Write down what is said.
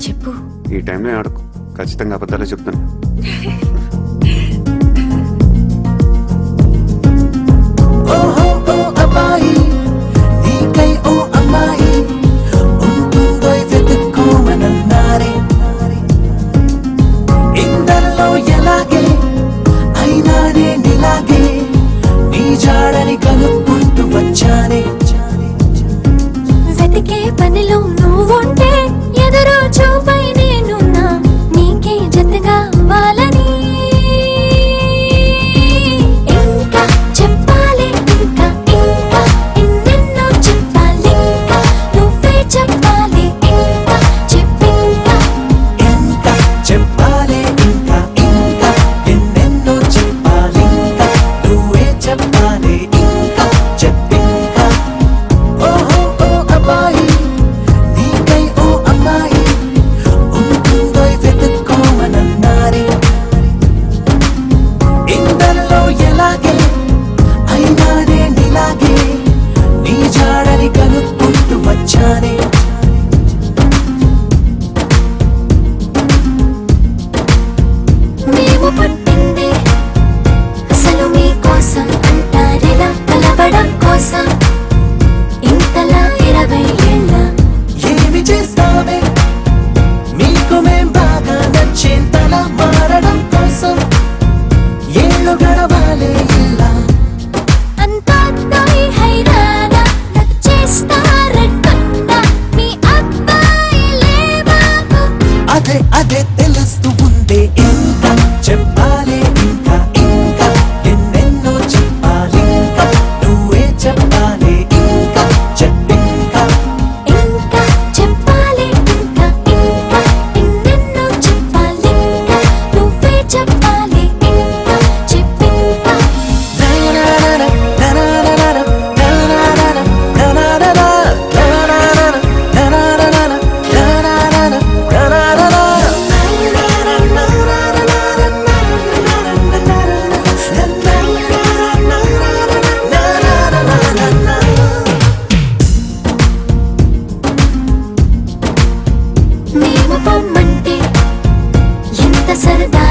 చెప్పు. ఈ టైంలో ఆడకు, ఖచ్చితంగా అబద్ధాలే చెప్తాను. కనుక్కుంటూ వచ్చానే వెతికే పనిలో నువ్వుంటే ఎదురు చూపై నేనున్నా నీకే జతగా అవ్వాలని. ఇంకా చెప్పాలి, ఇంకా ఇంకా ఎన్నెన్నో చెప్పాలి, ఇంకా నువ్వే చెప్పాలి, ఇంకా చెప్పింకా. ఇంకా చెప్పాలి, ఇంకా ఇంకా ఎన్నెన్నో చెప్పాలి, ఇంకా నువ్వే చెప్పాలి, ఇంకా చెప్పింకా. ఓహో ఓ అబ్బాయి నీకై ఓ అమ్మాయి ఉంటుందో వెతుక్కోమనన్నారే. ఇందరిలో ఎలాగే అయినా నేనిలాగే నీ జాడని కనుక్కుంటూ వచ్చానే. మేము పుట్టింది అసలు మీకోసం అంటారెలా కలవడం కోసం. ఇంతలా 20 ఏళ్ళ ఏమి చేస్తామే మీకు మేం బాగా నచ్చేంతలా మారడం కోసం. ఏళ్ళు గడవాలే ఇలా అంతా అబ్బాయి హైరానా నచ్చేస్తారనుకున్నా మీ అబ్బాయిలే బాబు. అదే అదే తెలుస్తూ ఉందే. ఇంకా చెప్పాలి, ఇంకా ఇంకా ఎన్నెన్నో చెప్పాలి, ఇంకా నువ్వే చెప్పాలి, ఇంకా చెప్పింకా. ఇంకా చెప్పాలి, ఇంకా ఇంకా ఎన్నెన్నో చెప్పాలి, ఇంకా నువ్వే చెప్పాలి, ఇంకా చెప్పింకా. మేము పొమ్మంటే ఎంత సరదా